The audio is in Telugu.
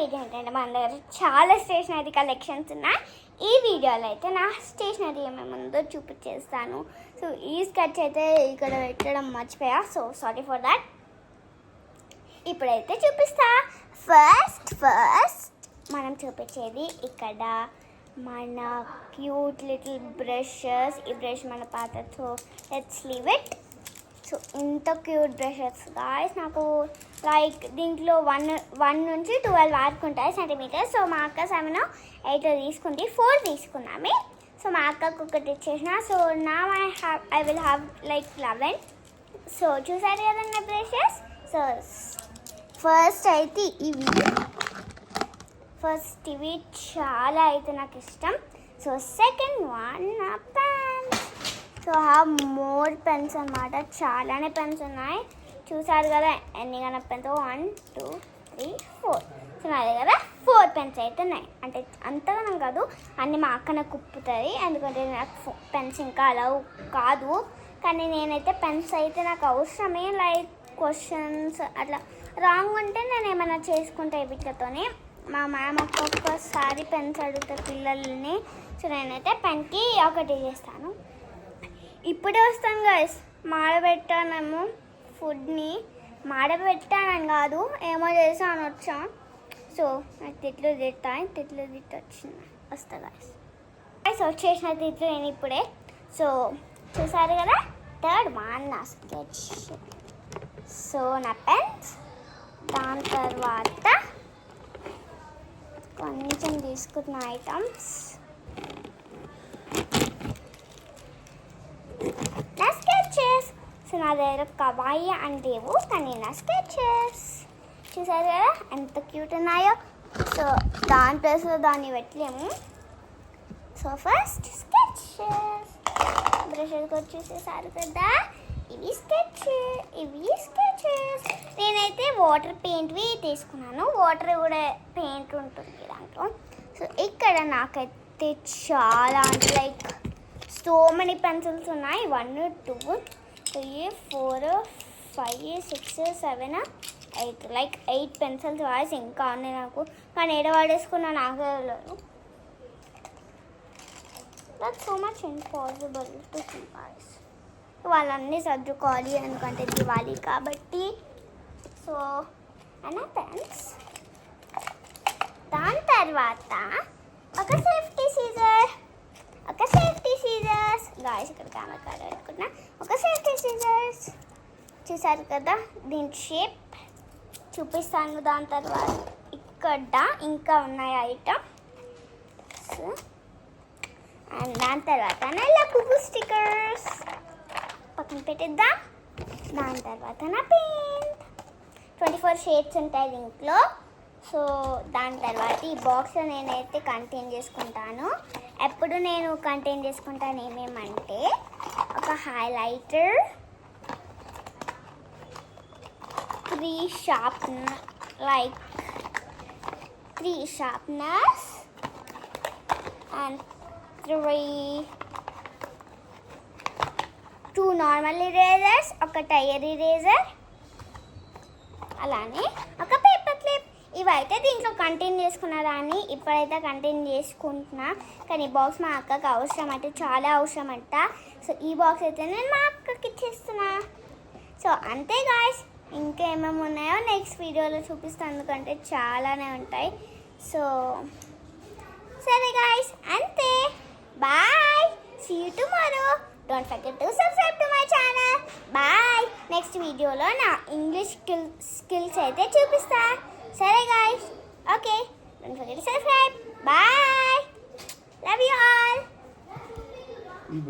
ఇదేంటంటే మన దగ్గర చాలా స్టేషనరీ కలెక్షన్స్ ఉన్నాయి. ఈ వీడియోలో అయితే నా స్టేషనరీ ఏమేమి ఉందో చూపించేస్తాను. సో ఈ స్కెచ్ అయితే ఇక్కడ పెట్టడం మర్చిపోయా, సో సారీ ఫర్ దాట్. ఇప్పుడైతే చూపిస్తా. ఫస్ట్ మనం చూపించేది ఇక్కడ మన క్యూట్ లిటిల్ బ్రషెస్. ఈ బ్రష్ మన పాత, so let's leave it. So ఇంత క్యూట్ బ్రషెస్ గాయస్, నాకు లైక్ దీంట్లో 1 నుంచి 12 వరకు ఉంటాయి సెంటీమీటర్స్. సో మా అక్క 7, 8 తీసుకుంది, 4 తీసుకున్నామే. సో మా అక్కకు ఒకటి ఇచ్చేసిన. సో నా I will have like 11. So చూసారు కదా నా బ్రషెస్. సో ఫస్ట్ అయితే ఇవి చాలా అయితే నాకు ఇష్టం. సో సెకండ్ వన్ నా pens. So have more pens అన్నమాట, చాలానే పెన్స్ ఉన్నాయి. చూసారు కదా ఎన్ని కన్నా పెన్స్, 1, 2, 3, 4. సో నా దగ్గర 4 పెన్స్ అయితే ఉన్నాయి. అంటే అంతగానం కాదు, అన్నీ మా అక్క నాకు కుప్పుతుంది, ఎందుకంటే నాకు పెన్స్ ఇంకా అలా కాదు. కానీ నేనైతే పెన్స్ అయితే నాకు అవసరమే. లైక్ క్వశ్చన్స్ అట్లా రాంగ్ ఉంటే నేను ఏమైనా చేసుకుంటా వీటితోనే. మా మ్యామ్ ఒక్కొక్కసారి పెన్స్ అడుగుతారు పిల్లల్ని. సో నేనైతే పెన్కి ఒకటి చేస్తాను. ఇప్పుడే వస్తాను గైస్, మాడబెట్టానేమో ఫుడ్ని. మాడబెట్టానని కాదు, ఏమో చేసాను వచ్చా. సో నాకు తిట్లు వస్తా గైస్. వచ్చేసిన తిట్లు నేను ఇప్పుడే. సో చూసారు కదా, థర్డ్ వన్ నా స్కెచ్. సో నా పెన్స్. దాని తర్వాత కొంచెం తీసుకున్న ఐటమ్స్, నా స్కెచెస్. సో నా దగ్గర కవాయి అండ్ లేవు, కానీ నా స్కెచెస్ చూసారు కదా ఎంత క్యూట్ ఉన్నాయో. సో దాని ప్లేస్లో దాన్ని పెట్టలేము. So first sketches. బ్రషెస్కి వచ్చేసేసారు కదా, ఇవి స్కెచెస్. నేనైతే వాటర్ పెయింట్వి తీసుకున్నాను. వాటర్ కూడా పెయింట్ ఉంటుంది దాంట్లో. సో ఇక్కడ నాకైతే చాలా అంటే లైక్ సో మెనీ పెన్సిల్స్ ఉన్నాయి. 1, 2, 3, 4, 5, 6, 7, 8 లైక్ 8 పెన్సిల్స్ వాయిస్ ఇంకా ఉన్నాయి నాకు. కానీ ఏడవాడేసుకున్నా నాకు తెలియదు. That's so much impossible to see guys. వాళ్ళన్నీ సర్దుకోవాలి ఎందుకంటే దివాలి కాబట్టి. సో అన్న పెన్స్. దాని తర్వాత ఒక సేఫ్టీ సీజర్స్ గాయస్. ఇక్కడ కెమెరా కార్డ్ పెట్టుకున్నా. ఒక సేఫ్టీ సీజర్స్ చూసారు కదా, దీని షేప్ చూపిస్తాను. దాని తర్వాత ఇక్కడ ఇంకా ఉన్నాయి ఐటమ్స్. అండ్ దాని తర్వాత నల్ల పువ్వు స్టిక్కర్స్ పక్కన పెట్టిద్దాం. దాని తర్వాత నా పెయింట్ 24 షేడ్స్ ఉంటాయి దీంట్లో. సో దాని తర్వాత ఈ బాక్స్లో నేనైతే కంటైన్ చేసుకుంటాను. ఎప్పుడు నేను కంటైన్ చేసుకుంటాను ఏమేమంటే ఒక highlighter, 3 sharpeners and 2 normal erasers, ఒక టైర్ ఇరేజర్, అలానే ఒక పేపర్ క్లిప్. ఇవైతే దీంట్లో కంటైన్ చేసుకున్న దాన్ని ఇప్పుడైతే కంటైన్ చేసుకుంటున్నా. కానీ బాక్స్ మా అక్కకి అవసరం అంటే చాలా అవసరం అంట. సో ఈ బాక్స్ అయితే నేను మా అక్కకి ఇచ్చేస్తున్నా. సో అంతే గాయస్, ఇంకా ఏమేమి ఉన్నాయో నెక్స్ట్ వీడియోలో చూపిస్తాను, ఎందుకంటే చాలానే ఉంటాయి. సో సరే గాయస్, అంతే. Bye, see you tomorrow. Don't forget to subscribe to my channel. Bye. Next వీడియోలో నా ఇంగ్లీష్ స్కిల్స్ అయితే చూపిస్తా. సరే guys. Okay. Don't forget to subscribe. Bye. Love you all.